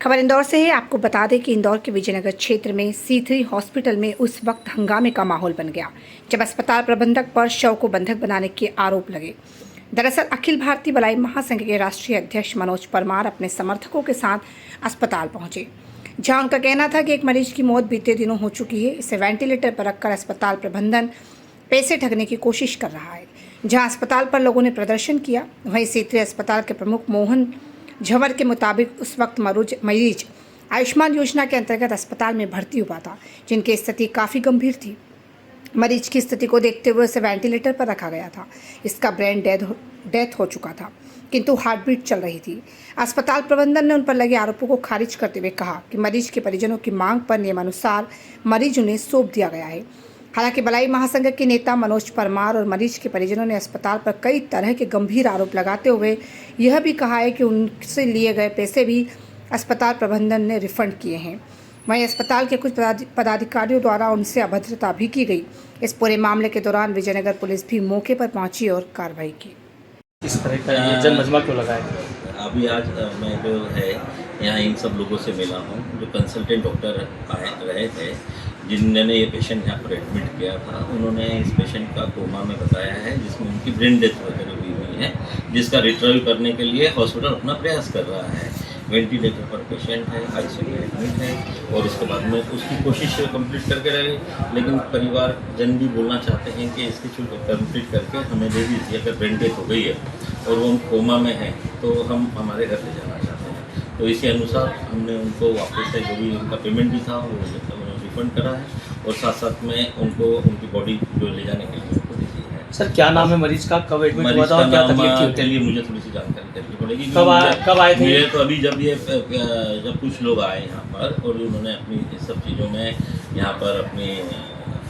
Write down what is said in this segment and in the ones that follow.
खबर इंदौर से है। आपको बता दें कि इंदौर के विजयनगर क्षेत्र में C3 हॉस्पिटल में उस वक्त हंगामे का माहौल बन गया जब अस्पताल प्रबंधक पर शव को बंधक बनाने के आरोप लगे। दरअसल अखिल भारतीय बलाई महासंघ के राष्ट्रीय अध्यक्ष मनोज परमार अपने समर्थकों के साथ अस्पताल पहुंचे, जहां उनका कहना था कि एक मरीज की मौत बीते दिनों हो चुकी है। इसे वेंटिलेटर पर रखकर अस्पताल प्रबंधन पैसे ठगने की कोशिश कर रहा है। जहां अस्पताल पर लोगों ने प्रदर्शन किया, वहीं C3 अस्पताल के प्रमुख मोहन झंवर के मुताबिक उस वक्त मरीज आयुष्मान योजना के अंतर्गत अस्पताल में भर्ती हुआ था, जिनकी स्थिति काफ़ी गंभीर थी। मरीज की स्थिति को देखते हुए उसे वेंटिलेटर पर रखा गया था। इसका ब्रेन डेथ हो चुका था, किंतु हार्टबीट चल रही थी। अस्पताल प्रबंधन ने उन पर लगे आरोपों को खारिज करते हुए कहा कि मरीज के परिजनों की मांग पर नियमानुसार मरीज उन्हें सौंप दिया गया है। हालांकि बलाई महासंघ के नेता मनोज परमार और मरीज के परिजनों ने अस्पताल पर कई तरह के गंभीर आरोप लगाते हुए यह भी कहा है कि उनसे लिए गए पैसे भी अस्पताल प्रबंधन ने रिफंड किए हैं। वहीं अस्पताल के कुछ पदाधिकारियों द्वारा उनसे अभद्रता भी की गई। इस पूरे मामले के दौरान विजयनगर पुलिस भी मौके पर पहुंची और कार्रवाई की। इस तरह का जनमजमा क्यों लगाया? अभी आज मैं जो है यहाँ इन सब लोगों से मिला हूँ जो कंसल्टेंट डॉक्टर रहे थे, जिन्होंने ये पेशेंट यहाँ पर एडमिट किया था। उन्होंने इस पेशेंट का कोमा में बताया है, जिसमें उनकी ब्रेन डेथ वगैरह हुई है, जिसका रिट्रीव करने के लिए हॉस्पिटल अपना प्रयास कर रहा है। वेंटिलेटर पर पेशेंट है, ICU में एडमिट है और उसके बाद में उसकी कोशिश कंप्लीट करके रहे, लेकिन परिवार जन भी बोलना चाहते हैं कि इसकी छुट्टी कंप्लीट करके हमें दे दीजिए। अगर ब्रेन डेथ हो गई है और वो कोमा में है तो हम हमारे घर ले जाना चाहते हैं। तो इसी अनुसार हमने उनको वापस से जो भी उनका पेमेंट भी था वो रिफंड करा है और साथ साथ में उनको उनकी बॉडी जो ले जाने के लिए उनको दे दी है। सर, क्या नाम है मरीज का? कब एडमिट हुआ था और क्या तकलीफ थी? के लिए मुझे थोड़ी सी जानकारी करनी पड़ेगी। कब आए थे? मेरे तो अभी जब कुछ लोग आए यहाँ पर और उन्होंने अपनी इस सब चीज़ों में यहाँ पर अपनी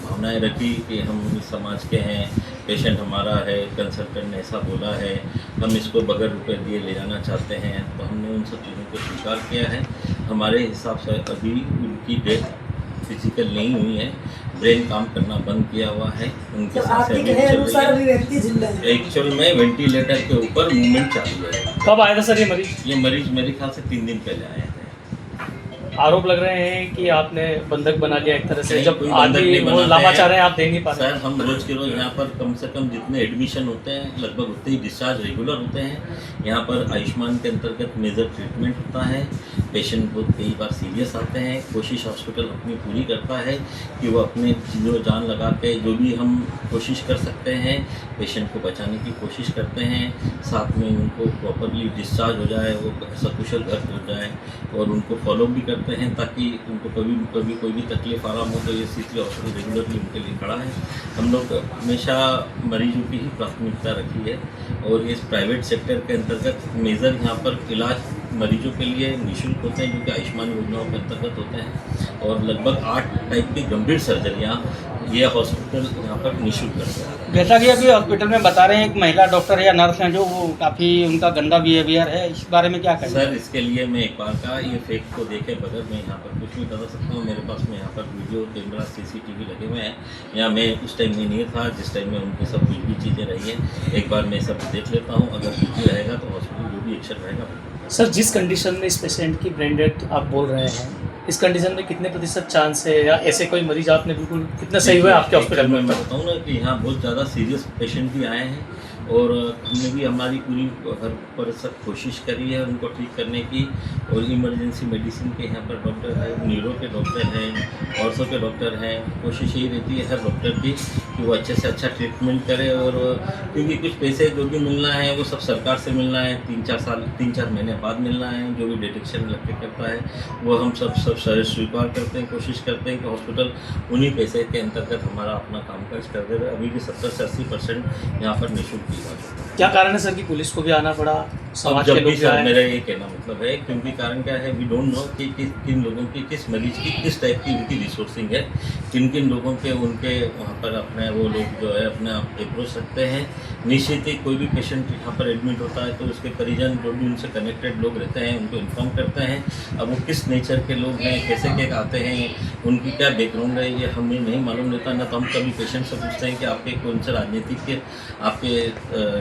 भावनाएं रखी कि हम इस समाज के हैं, पेशेंट हमारा है, कंसल्टेंट ने ऐसा बोला है, हम इसको बगैर रुपये दिए ले जाना चाहते हैं। तो हमने उन सब चीज़ों को स्वीकार किया है। हमारे हिसाब से अभी उनकी डेथ फिजिकल नहीं हुई है, ब्रेन काम करना बंद किया हुआ है। उनके साथ एक्चुअल में वेंटिलेटर के ऊपर मूवमेंट चालू है। कब आया था सर ये मरीज? ये मरीज मेरे ख्याल से 3 दिन पहले आए थे। आरोप लग रहे हैं कि आपने बंधक बना लिया एक तरह से। जब कोई आदमी वो लामा चाह रहे हैं, आप दे नहीं पा रहे। सर, हम रोज़ के रोज़ यहाँ पर कम से कम जितने एडमिशन होते हैं लगभग उतने ही डिस्चार्ज रेगुलर होते हैं। यहाँ पर आयुष्मान के अंतर्गत मेजर ट्रीटमेंट होता है। पेशेंट बहुत कई बार सीरियस आते हैं। कोशिश हॉस्पिटल अपनी पूरी करता है कि वो अपने जीवन जान लगा के जो भी हम कोशिश कर सकते हैं पेशेंट को बचाने की कोशिश करते हैं। साथ में उनको प्रॉपरली डिस्चार्ज हो जाए, वो सकुशल घर पहुँच जाए और उनको फॉलो भी करते हैं ताकि उनको कभी कोई भी तकलीफ आराम हो तो ये C3 हॉस्पिटल रेगुलरली उनके लिए खड़ा है। हम लोग हमेशा मरीजों की ही प्राथमिकता रखी है और इस प्राइवेट सेक्टर के अंतर्गत मेजर यहाँ पर इलाज मरीजों के लिए निःशुल्क होते हैं, जो कि आयुष्मान योजनाओं के अंतर्गत होते हैं और लगभग 8 टाइप की गंभीर सर्जरियाँ ये हॉस्पिटल यहाँ पर निःशुल्क करता है। जैसा कि अभी हॉस्पिटल में बता रहे हैं एक महिला डॉक्टर या नर्स हैं जो वो काफ़ी उनका गंदा बिहेवियर है, इस बारे में क्या कहें? सर, इसके लिए मैं एक बार का ये फेक को देखे बगैर मैं यहाँ पर कुछ नहीं बता सकता हूँ। मेरे पास में यहाँ पर वीडियो कैमरा CCTV लगे हुए हैं। यहाँ मैं उस टाइम में नहीं था जिस टाइम में उनकी सब कुछ भी चीज़ें रही हैं। एक बार मैं सब देख लेता हूँ, अगर कुछ भी रहेगा तो हॉस्पिटल जो भी एक्शन रहेगा। सर, जिस कंडीशन में इस पेशेंट की ब्रेन डेथ आप बोल रहे हैं, इस कंडीशन में कितने प्रतिशत चांस है या ऐसे कोई मरीज आपने बिल्कुल कितना सही हुआ है आपके हॉस्पिटल में? मैं बताऊँ ना कि यहाँ बहुत ज़्यादा सीरियस पेशेंट भी आए हैं और हमने भी हमारी पूरी हर परसक कोशिश करी है उनको ठीक करने की। और इमरजेंसी मेडिसिन के यहाँ पर डॉक्टर है, न्यूरो के डॉक्टर हैं, ऑर्थो के डॉक्टर हैं। कोशिश यही रहती है हर डॉक्टर की कि वो अच्छे से अच्छा ट्रीटमेंट करे। और क्योंकि कुछ पैसे जो भी मिलना है वो सब सरकार से मिलना है, 3-4 महीने बाद मिलना है। जो भी डिटेक्शन लग के करता है वो हम सब स्वीकार करते हैं, कोशिश करते हैं कि हॉस्पिटल उन्हीं पैसे के अंतर्गत हमारा अपना कामकाज कर दे। अभी भी 70 से 80% यहाँ पर निःशुल्क इलाज होता है। क्या कारण है सर कि पुलिस को भी आना पड़ा? समाज के लोग सर, मेरा ये कहना मतलब है क्योंकि कारण क्या है, वी डोंट नो कि किन लोगों की, किस मरीज की किस टाइप की उनकी रिसोर्सिंग है, किन लोगों के उनके वहाँ पर अपने वो लोग जो है अपने आप अप्रोच रखते हैं। निश्चित ही कोई भी पेशेंट यहाँ पर एडमिट होता है तो उसके परिजन जो भी उनसे कनेक्टेड लोग रहते हैं उनको इन्फॉर्म करते हैं। अब वो किस नेचर के लोग हैं, कैसे के आते हैं, उनकी क्या बैकग्राउंड है, ये हमें नहीं मालूम रहता। ना तो हम कभी पेशेंट से पूछते हैं कि आपके कौन से राजनीतिक के आपके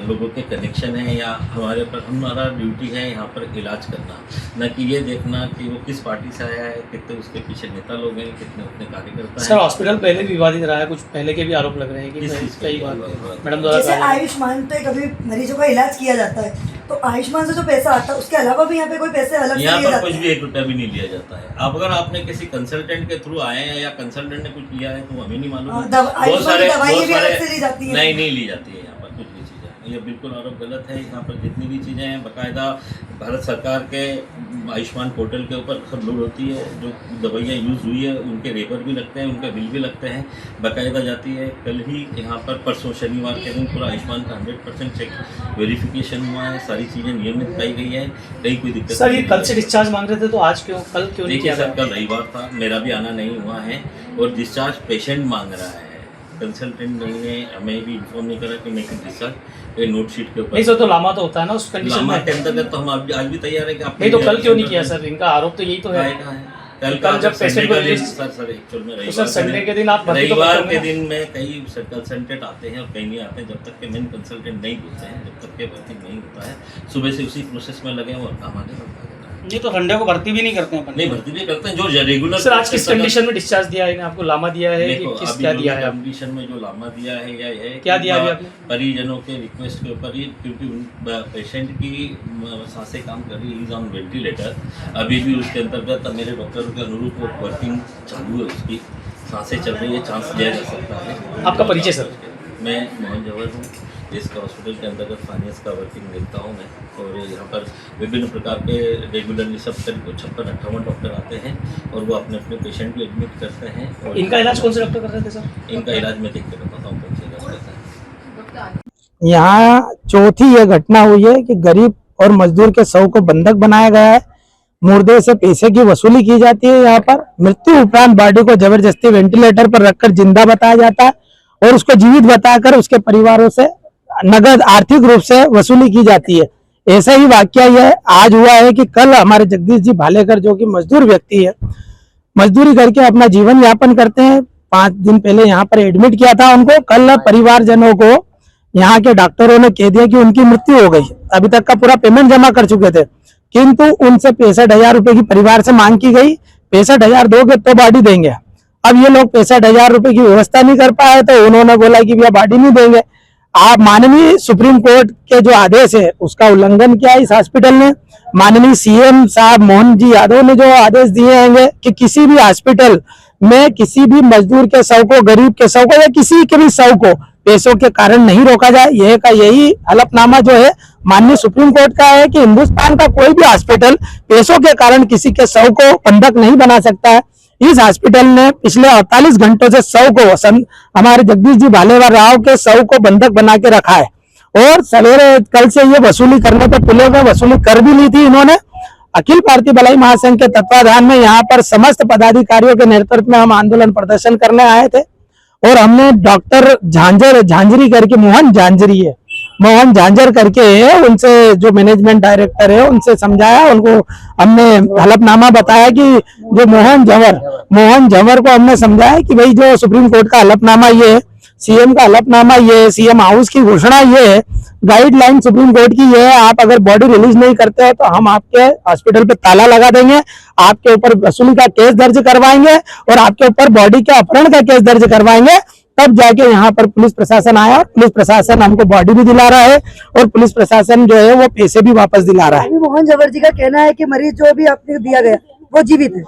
लोगों के कनेक्शन हैं या हमारे पर हम हमारा ड्यूटी है यहाँ पर इलाज करना, न कि ये देखना कि वो किस पार्टी से आया है, कितने उसके पीछे नेता लोग हैं, कितने अपने कार्यकर्ता सर हैं। हॉस्पिटल पहले भी विवादित रहा है, कुछ पहले के भी आरोप लग रहे हैं कि किस चीज़ का कई विवाद? मैडम द्वारा जैसे कहा जा रहा है। आयुष्मान पे कभी मरीजों का इलाज किया जाता है, तो आयुष्मान से जो पैसा आता है उसके अलावा भी यहाँ पे कोई पैसे अलग से यहाँ लिए पर जाते कुछ हैं? भी 1 रुपया भी नहीं लिया जाता है। अब अगर आपने किसी कंसल्टेंट के थ्रू आए हैं या कंसल्टेंट ने कुछ लिया है तो हमें नहीं मालूम है। आयुष्मान की दवाइयाँ भी अलग से ली जाती हैं? नहीं ली जाती है यहाँ पर कुछ भी चीज़ें, ये बिल्कुल आरोप गलत है। यहाँ पर जितनी भी चीज़ें हैं बाकायदा भारत सरकार के आयुष्मान पोर्टल के ऊपर अपलोड होती है, जो दवाइयाँ यूज़ हुई है उनके रेपर भी लगते हैं, उनके बिल भी लगते हैं, बाकायदा जाती है। कल ही यहाँ पर परसों शनिवार के दिन पूरा आयुष्मान का 100% चेक वेरिफिकेशन हुआ है, सारी चीज़ें नियमित पाई गई है, कहीं कोई दिक्कत सर ये नहीं कल है। से डिस्चार्ज मांग रहे थे तो आज क्यों, कल क्यों नहीं देखिए किया सर, गया? कल रविवार था, मेरा भी आना नहीं हुआ है और डिस्चार्ज पेशेंट मांग रहा है। कंसल्टेंट ने हमें भी इन्फॉर्म नहीं करा कि मैं डिस्चार्ज नोट शीट के ऊपर नहीं सर, तो लामा तो होता है ना उस कंडीशन लामा में। के अंतर्गत तो हम आज भी तैयार है कि आप नहीं तो कल क्यों नहीं किया सर? इनका आरोप तो यही तो है। कल जब पेशेंट को रिलीज सर एक्चुअल में तो सर संडे के दिन आप भर्ती तो रविवार करते के होंगे ना? दिन में कई कंसल्टेंट आते हैं और कहीं नहीं आते हैं, जब तक के मेन कंसल्टेंट नहीं होते हैं, जब तक के भर्ती नहीं होता है, सुबह से उसी प्रोसेस में लगे हैं और काम आगे बढ़ता है। ये तो संडे को भर्ती भी नहीं करते हैं अपन। नहीं भर्ती भी करते हैं जो रेगुलर। सर आज किस कंडीशन में डिस्चार्ज दिया है? आपको लामा दिया है कि देखो, किस अभी क्या दिया है? कंडीशन में जो लामा दिया है या है क्या कि दिया अभी आपने? परिजनों के रिक्वेस्ट के ऊपर ही, क्योंकि पेशेंट की सांसें काम कर रही है, इज ऑन वेंटिलेटर, अभी भी उसके अंतर्गत मेरे डॉक्टर के अनुरूप वर्किंग चालू है, उसकी सांसें चल रही है, चांस लिया जा सकता है। आपका परिचय सर? मैं मोहन जवर हूँ, इसका हॉस्पिटल के अंतर्गत फाइनेंस का वर्किंग देखता हूँ मैं, और यहाँ पर विभिन्न प्रकार के रेगुलरली सब करीब 56-58 डॉक्टर आते हैं और वो अपने अपने पेशेंट को एडमिट करते हैं। और इनका इलाज कौन से डॉक्टर कर रहे थे सर? इनका इलाज मैं देख के बताता हूँ कौन सा इलाज करता है। यहाँ चौथी ये घटना हुई है कि गरीब और मजदूर के शव को बंधक बनाया गया है, मुर्दे से पैसे की वसूली की जाती है। यहाँ पर मृत्यु उपरांत बॉडी को जबरदस्ती वेंटिलेटर पर रखकर जिंदा बताया जाता है और उसको जीवित बताकर उसके परिवारों से नगद आर्थिक रूप से वसूली की जाती है। ऐसा ही वाकया यह आज हुआ है कि कल हमारे जगदीश जी भालेकर, जो कि मजदूर व्यक्ति है, मजदूरी करके अपना जीवन यापन करते हैं, 5 दिन पहले यहाँ पर एडमिट किया था उनको। कल परिवारजनों को यहाँ के डॉक्टरों ने कह दिया कि उनकी मृत्यु हो गई, अभी तक का पूरा पेमेंट जमा कर चुके थे, किंतु उनसे 65,000 रुपए की परिवार से मांग की गई। 65,000 दोगे तो बॉडी देंगे। अब ये लोग 65,000 रुपए की व्यवस्था नहीं कर पाए तो उन्होंने बोला कि भैया बॉडी नहीं देंगे। आप माननीय सुप्रीम कोर्ट के जो आदेश है उसका उल्लंघन किया इस हॉस्पिटल ने। माननीय सीएम साहब मोहन जी यादव ने जो आदेश दिए हैं कि किसी भी हॉस्पिटल में किसी भी मजदूर के शव को, गरीब के शव को या किसी के भी शव को पैसों के कारण नहीं रोका जाए। यह का यही हलफनामा जो है माननीय सुप्रीम कोर्ट का है कि हिंदुस्तान का कोई भी हॉस्पिटल पैसों के कारण किसी के शव को बंधक नहीं बना सकता है। इस हॉस्पिटल ने पिछले 48 घंटों से शव को, हमारे जगदीश जी भालेकर राव के शव को बंधक बना के रखा है और सवेरे कल से ये वसूली करने पे पुलिस में वसूली कर भी ली थी इन्होंने। अखिल भारतीय भलाई महासंघ के तत्वाधान में यहाँ पर समस्त पदाधिकारियों के नेतृत्व में हम आंदोलन प्रदर्शन करने आए थे और हमने डॉक्टर झांझरी करके, मोहन झांझर करके उनसे, जो मैनेजमेंट डायरेक्टर है, उनसे समझाया, उनको हमने हलफनामा बताया कि जो मोहन झंवर को हमने समझाया कि भाई जो सुप्रीम कोर्ट का हलफनामा ये है, सीएम का हलफनामा ये है, सीएम हाउस की घोषणा ये है, गाइडलाइन सुप्रीम कोर्ट की ये है, आप अगर बॉडी रिलीज नहीं करते हो तो हम आपके हॉस्पिटल पे ताला लगा देंगे, आपके ऊपर वसूली का केस दर्ज करवाएंगे और आपके ऊपर बॉडी के अपहरण का केस दर्ज करवाएंगे। तब जाके यहाँ पर पुलिस प्रशासन आया और पुलिस प्रशासन हमको बॉडी भी दिला रहा है और पुलिस प्रशासन जो है वो पैसे भी वापस दिला रहा है। मोहन जवर जी का कहना है कि मरीज जो भी आपने दिया गया वो जीवित है।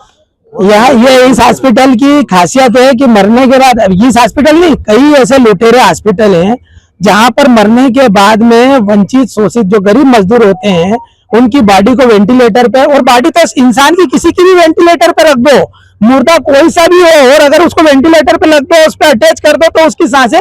ये इस हॉस्पिटल की खासियत है कि मरने के बाद, इस हॉस्पिटल नहीं, कई ऐसे लुटेरे हॉस्पिटल हैं जहां पर मरने के बाद में वंचित, शोषित जो गरीब मजदूर होते हैं उनकी बॉडी को वेंटिलेटर पे, और बॉडी तो इंसान की किसी की भी वेंटिलेटर पे रख दो, मुर्दा कोई सा भी हो, और अगर उसको वेंटिलेटर पे रख दो, उस पर अटैच कर दो तो उसकी सांसें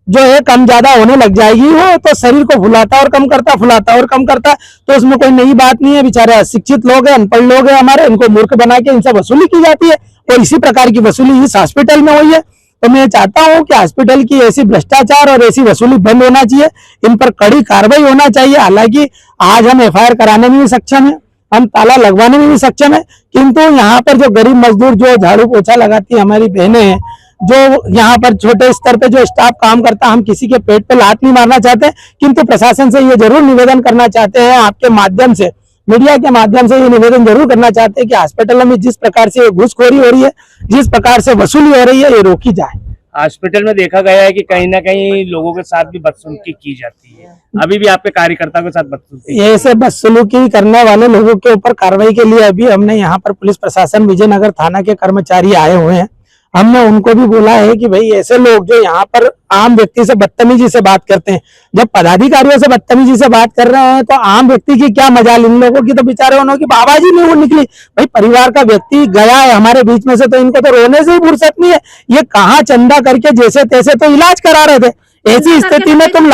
जो है कम ज्यादा होने लग जाएगी। वो तो शरीर को फुलाता और कम करता, फुलाता और कम करता, तो उसमें कोई नई बात नहीं है। बेचारे अशिक्षित लोग हैं, अनपढ़ लोग हैं हमारे, इनको मूर्ख बना के इनसे वसूली की जाती है और इसी प्रकार की वसूली इस हॉस्पिटल में हुई है। तो मैं चाहता हूं कि हॉस्पिटल की ऐसी भ्रष्टाचार और ऐसी वसूली बंद होना चाहिए, इन पर कड़ी कार्रवाई होना चाहिए। हालांकि आज हम एफआईआर कराने में भी सक्षम है, हम ताला लगवाने में भी सक्षम है, किंतु यहाँ पर जो गरीब मजदूर, जो झाड़ू पोछा लगाती है हमारी बहनें हैं, जो यहाँ पर छोटे स्तर पे जो स्टाफ काम करता है, हम किसी के पेट पे लात नहीं मारना चाहते, किंतु प्रशासन से ये जरूर निवेदन करना चाहते हैं, आपके माध्यम से, मीडिया के माध्यम से ये निवेदन जरूर करना चाहते हैं कि हॉस्पिटलों में जिस प्रकार से घूसखोरी हो रही है, जिस प्रकार से वसूली हो रही है, ये रोकी जाए। हॉस्पिटल में देखा गया है कि कहीं ना कहीं लोगों के साथ भी बदसलूकी की जाती है, अभी भी आपके कार्यकर्ताओं के साथ बदसलूकी। ऐसे बदसलूकी करने वाले लोगों के ऊपर कार्रवाई के लिए अभी हमने यहाँ पर पुलिस प्रशासन विजयनगर थाना के कर्मचारी आए हुए हैं। हमने उनको भी बोला है कि भाई ऐसे लोग जो यहाँ पर आम व्यक्ति से बदतमीजी से बात करते हैं, जब पदाधिकारियों से बदतमीजी से बात कर रहे हैं तो आम व्यक्ति की क्या मजाल, इन लोगों की तो बेचारे उन्हों की बाबाजी नहीं वो निकली। भाई परिवार का व्यक्ति गया है हमारे बीच में से, तो इनको तो रोने से ही फुर्सत नहीं है। ये कहाँ चंदा करके जैसे तैसे तो इलाज करा रहे थे। ऐसी स्थिति में तुम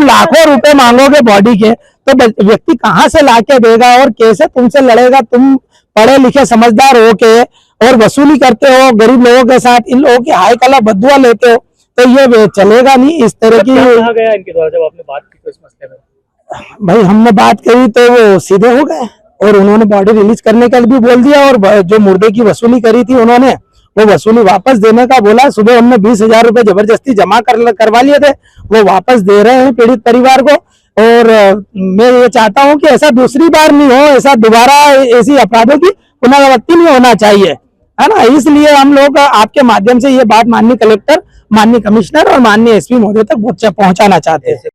लाखों रुपए मांगोगे बॉडी के, तो व्यक्ति कहाँ से लाके देगा और कैसे तुमसे लड़ेगा? तुम पढ़े लिखे समझदार हो के और वसूली करते हो गरीब लोगों के साथ, इन लोगों की हाई कला बदुआ लेते हो, तो ये चलेगा नहीं। इस तरह की कहा गया इनके द्वारा जब आपने बात की तो इस मसले में? भाई हमने बात करी तो वो सीधे हो गए और उन्होंने बॉडी रिलीज करने का भी बोल दिया, और जो मुर्दे की वसूली करी थी उन्होंने वो वसूली वापस देने का बोला। सुबह हमने 20,000 रुपए जबरदस्ती जमा करवा लिए थे, वो वापस दे रहे हैं पीड़ित परिवार को। और मैं ये चाहता हूँ कि ऐसा दूसरी बार नहीं हो, ऐसा दोबारा ऐसी अपराधों की पुनरावृत्ति नहीं होना चाहिए, है ना। इसलिए हम लोग आपके माध्यम से ये बात माननीय कलेक्टर, माननीय कमिश्नर और माननीय एसपी महोदय तक पहुंचाना चाहते हैं।